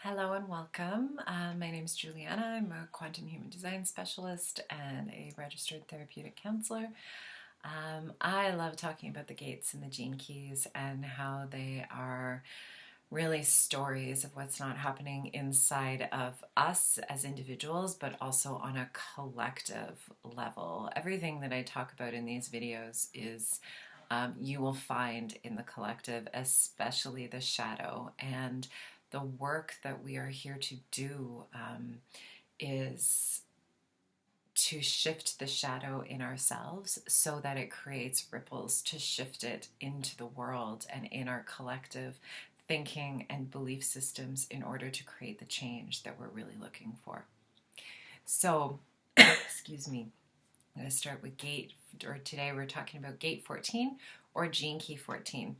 Hello and welcome. My name is Juliana. I'm a quantum human design specialist and a registered therapeutic counselor. I love talking about the gates and the gene keys and how they are really stories of what's not happening inside of us as individuals, but also on a collective level. Everything that I talk about in these videos is you will find in the collective, especially the shadow. And the work that we are here to do is to shift the shadow in ourselves so that it creates ripples to shift it into the world and in our collective thinking and belief systems in order to create the change that we're really looking for. So, excuse me, I'm going to start with today we're talking about gate 14 or gene key 14.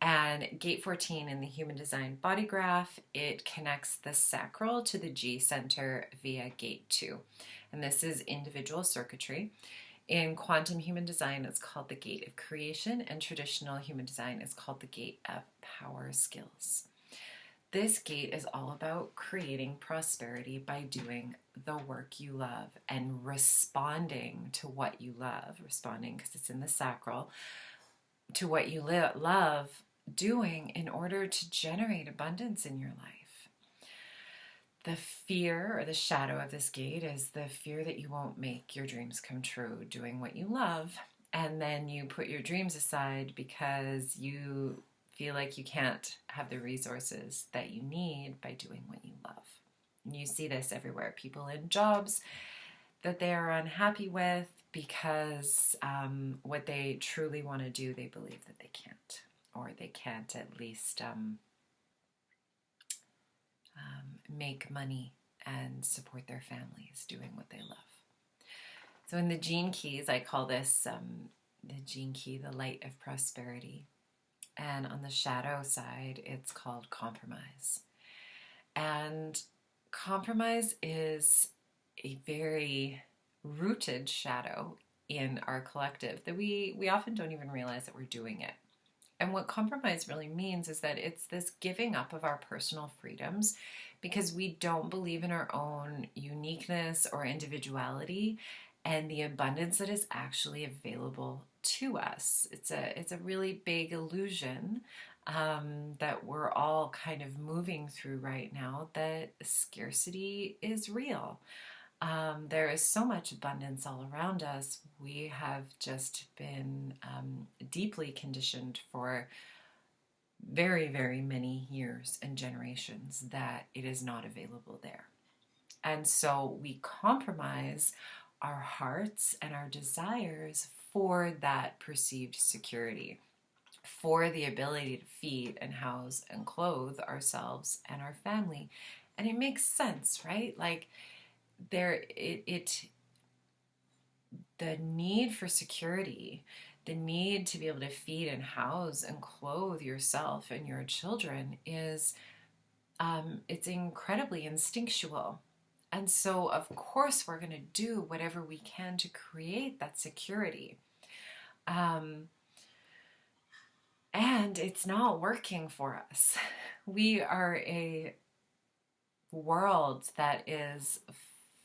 And gate 14 in the human design body graph, it connects the sacral to the G center via gate 2. And this is individual circuitry. In quantum human design, it's called the gate of creation, and traditional human design is called the gate of power skills. This gate is all about creating prosperity by doing the work you love and responding to what you love, responding because it's in the sacral, to what you love doing in order to generate abundance in your life. The fear or the shadow of this gate is the fear that you won't make your dreams come true doing what you love, and then you put your dreams aside because you feel like you can't have the resources that you need by doing what you love. And you see this everywhere. People in jobs that they are unhappy with because what they truly want to do, they believe that they can't, or they can't at least make money and support their families doing what they love. So in the gene keys, I call this the gene key, the light of prosperity. And on the shadow side, it's called compromise. And compromise is a very rooted shadow in our collective that we often don't even realize that we're doing it. And what compromise really means is that it's this giving up of our personal freedoms because we don't believe in our own uniqueness or individuality and the abundance that is actually available to us. It's a really big illusion that we're all kind of moving through right now, that scarcity is real. There is so much abundance all around us. We have just been deeply conditioned for very, very many years and generations that it is not available there. And so we compromise our hearts and our desires for that perceived security, for the ability to feed and house and clothe ourselves and our family. And it makes sense, right? Like the need for security, the need to be able to feed and house and clothe yourself and your children is it's incredibly instinctual. And so, of course, we're going to do whatever we can to create that security. And it's not working for us. We are a world that is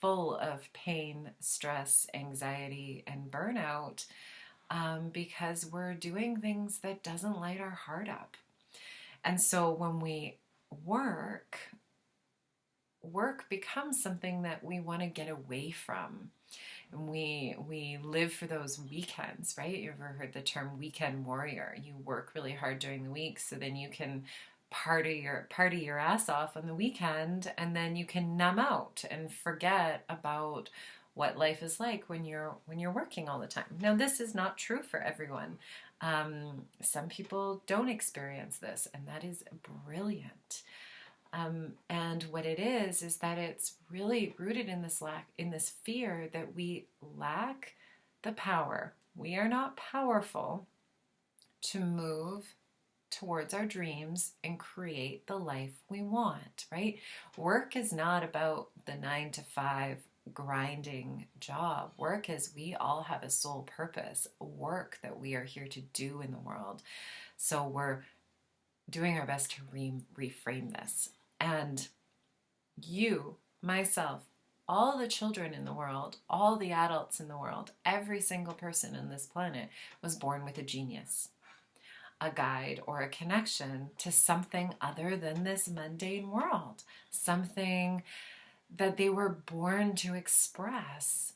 full of pain, stress, anxiety, and burnout because we're doing things that doesn't light our heart up. And so when we work becomes something that we want to get away from. And we live for those weekends, right? You ever heard the term weekend warrior? You work really hard during the week so then you can party your ass off on the weekend, and then you can numb out and forget about what life is like when you're working all the time. Now, this is not true for everyone. Some people don't experience this, and that is brilliant. And what it is that it's really rooted in this fear that we lack the power. We are not powerful to move towards our dreams and create the life we want, right? Work is not about the 9-to-5 grinding job. Work is, we all have a soul purpose, work that we are here to do in the world. So we're doing our best to reframe this. And You, myself, all the children in the world, all the adults in the world, every single person on this planet was born with a genius, a guide, or a connection to something other than this mundane world, something that they were born to express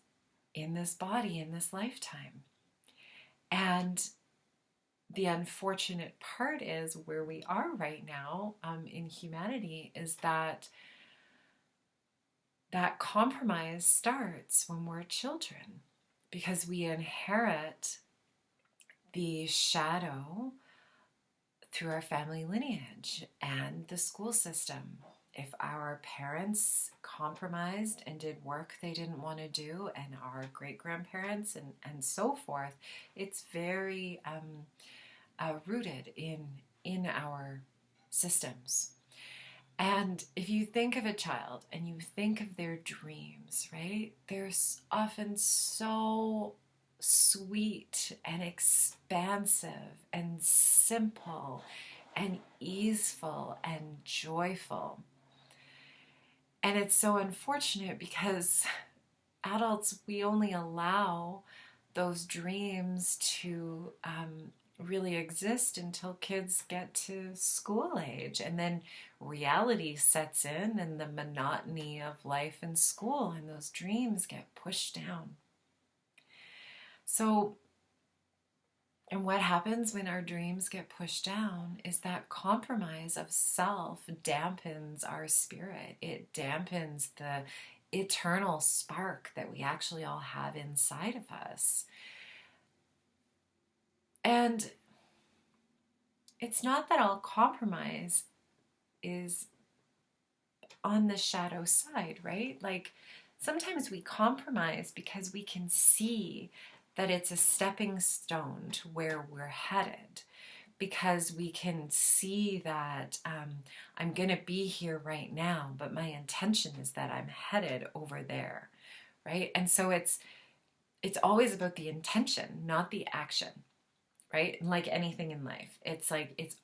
in this body, in this lifetime. And the unfortunate part is where we are right now in humanity is that compromise starts when we're children, because we inherit the shadow through our family lineage and the school system. If our parents compromised and did work they didn't want to do, and our great-grandparents and so forth, it's very rooted in our systems. And if you think of a child and you think of their dreams, right? They're often so sweet and expansive and simple and easeful and joyful. And it's so unfortunate because adults, we only allow those dreams to really exist until kids get to school age, and then reality sets in and the monotony of life in school, and those dreams get pushed down. So, and what happens when our dreams get pushed down is that compromise of self dampens our spirit. It dampens the eternal spark that we actually all have inside of us. And it's not that all compromise is on the shadow side, right? Like sometimes we compromise because we can see that it's a stepping stone to where we're headed, because we can see that I'm going to be here right now, but my intention is that I'm headed over there, right? And so it's always about the intention, not the action. Right? Like anything in life, it's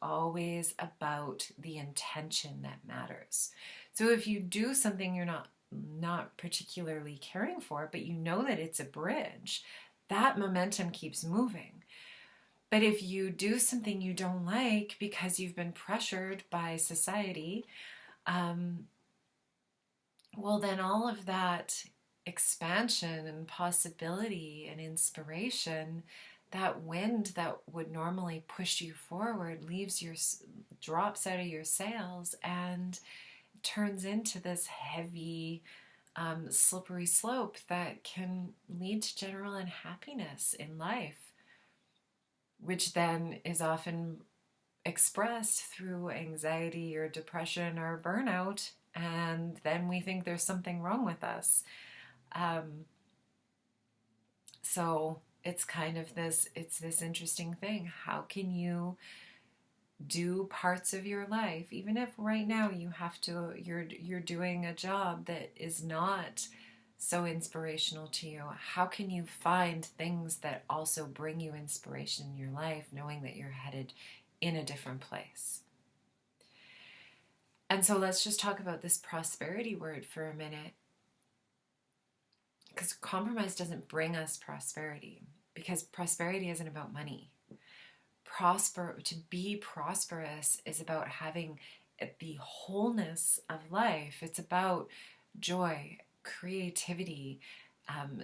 always about the intention that matters. So if you do something you're not particularly caring for, but you know that it's a bridge, that momentum keeps moving. But if you do something you don't like because you've been pressured by society, well, then all of that expansion and possibility and inspiration, that wind that would normally push you forward, drops out of your sails and turns into this heavy, slippery slope that can lead to general unhappiness in life, which then is often expressed through anxiety or depression or burnout, and then we think there's something wrong with us. So it's kind of this interesting thing. How can you do parts of your life, even if right now you're doing a job that is not so inspirational to you? How can you find things that also bring you inspiration in your life, knowing that you're headed in a different place? And so let's just talk about this prosperity word for a minute, because compromise doesn't bring us prosperity, because prosperity isn't about money. To be prosperous is about having the wholeness of life. It's about joy, creativity,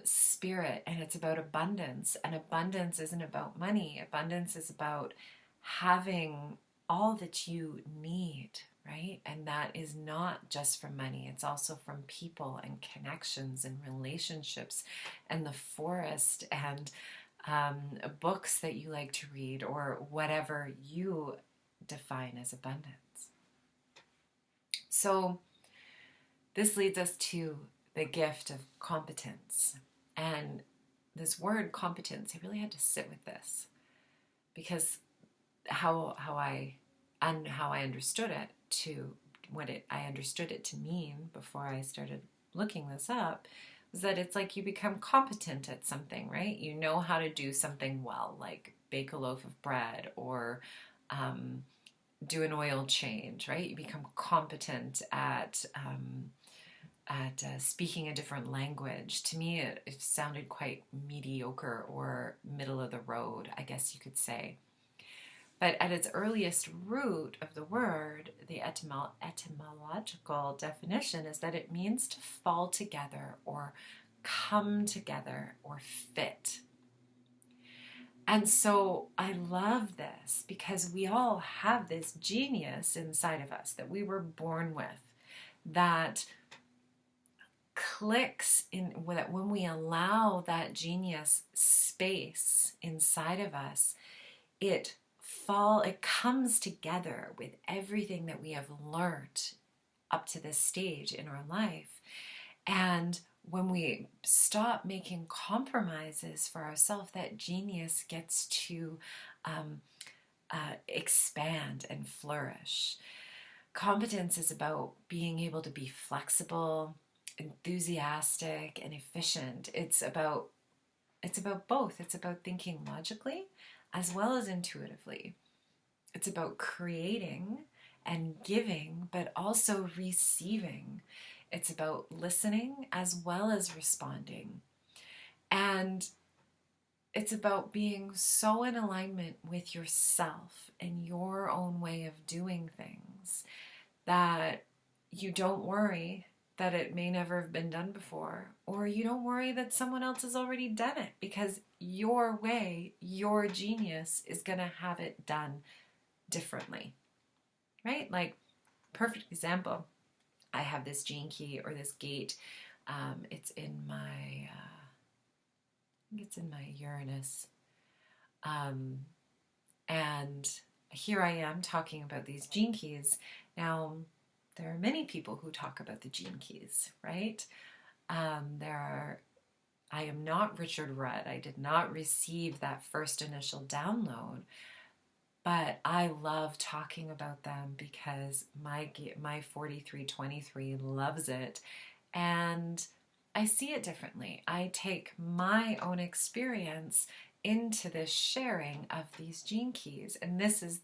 spirit, and it's about abundance. And abundance isn't about money. Abundance is about having all that you need, right? And that is not just from money. It's also from people and connections and relationships and the forest and books that you like to read, or whatever you define as abundance. So this leads us to the gift of competence. And this word competence, I really had to sit with this, because how I understood it to I understood it to mean before I started looking this up, was that it's like you become competent at something, right? You know how to do something well, like bake a loaf of bread, or do an oil change, right? You become competent at speaking a different language. To me, it sounded quite mediocre or middle of the road, I guess you could say. But at its earliest root of the word, the etymological definition is that it means to fall together or come together or fit. And so I love this because we all have this genius inside of us that we were born with, that clicks in, that when we allow that genius space inside of us, it comes together with everything that we have learned up to this stage in our life. And when we stop making compromises for ourselves, that genius gets to expand and flourish. Competence is about being able to be flexible, enthusiastic, and efficient. It's about both. It's about thinking logically as well as intuitively. It's about creating and giving, but also receiving. It's about listening as well as responding. And it's about being so in alignment with yourself and your own way of doing things that you don't worry that it may never have been done before, or you don't worry that someone else has already done it, because your way, your genius is going to have it done differently, right? Like, perfect example, I have this gene key or this gate. It's in my, I think it's in my Uranus. And here I am talking about these gene keys. Now, there are many people who talk about the gene keys, right? I am not Richard Rudd. I did not receive that first initial download, but I love talking about them because my 4323 loves it, and I see it differently. I take my own experience into this sharing of these gene keys, and this is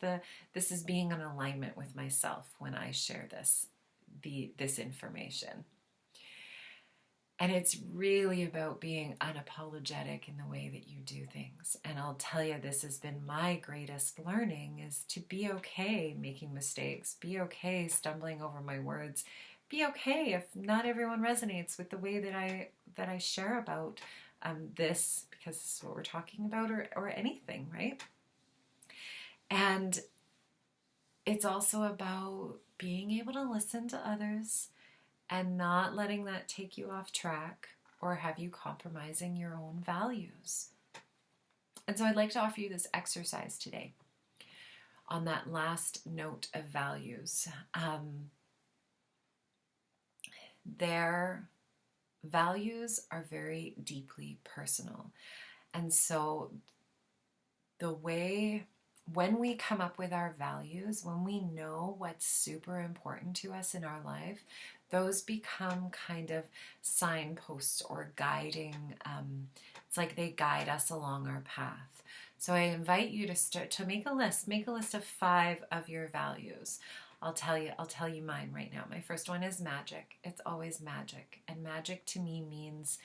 being in alignment with myself when I share this information. And it's really about being unapologetic in the way that you do things. And I'll tell you, this has been my greatest learning, is to be okay making mistakes, be okay stumbling over my words, be okay if not everyone resonates with the way that I share about this, because this is what we're talking about, or anything, right? And it's also about being able to listen to others and not letting that take you off track or have you compromising your own values. And so I'd like to offer you this exercise today on that last note of values. Their values are very deeply personal. And so when we come up with our values, when we know what's super important to us in our life, those become kind of signposts or guiding. It's like they guide us along our path. So I invite you to start to make a list of 5 of your values. I'll tell you mine right now. My first one is magic. It's always magic. And magic to me means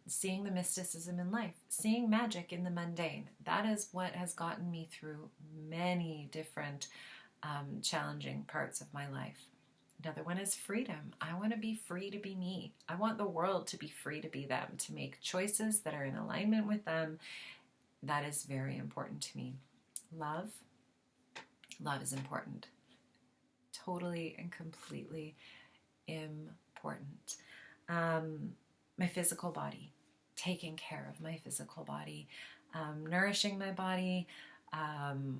seeing the mysticism in life, seeing magic in the mundane. That is what has gotten me through many different challenging parts of my life. Another one is freedom. I want to be free to be me. I want the world to be free to be them, to make choices that are in alignment with them. That is very important to me. Love. Love is important. Totally and completely important. My physical body, taking care of my physical body, nourishing my body,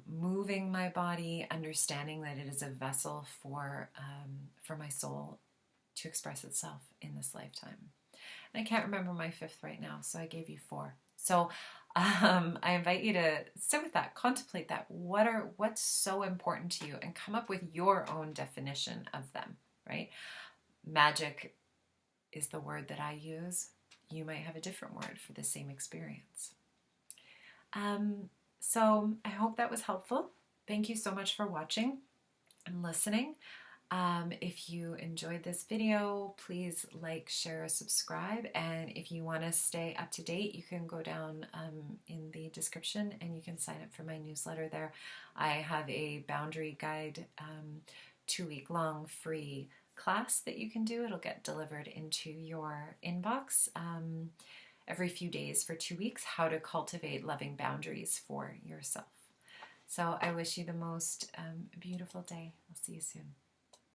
moving my body, understanding that it is a vessel for my soul to express itself in this lifetime. And I can't remember my 5th right now, so I gave you 4. So I invite you to sit with that, contemplate that. What's so important to you, and come up with your own definition of them, right? Magic is the word that I use. You might have a different word for the same experience. So I hope that was helpful. thank you so much for watching and listening. If you enjoyed this video, please like, share, subscribe, and if you want to stay up to date, you can go down in the description and you can sign up for my newsletter there. I have a boundary guide, 2-week long free class that you can do. It'll get delivered into your inbox every few days for 2 weeks, how to cultivate loving boundaries for yourself. So I wish you the most beautiful day. I'll see you soon.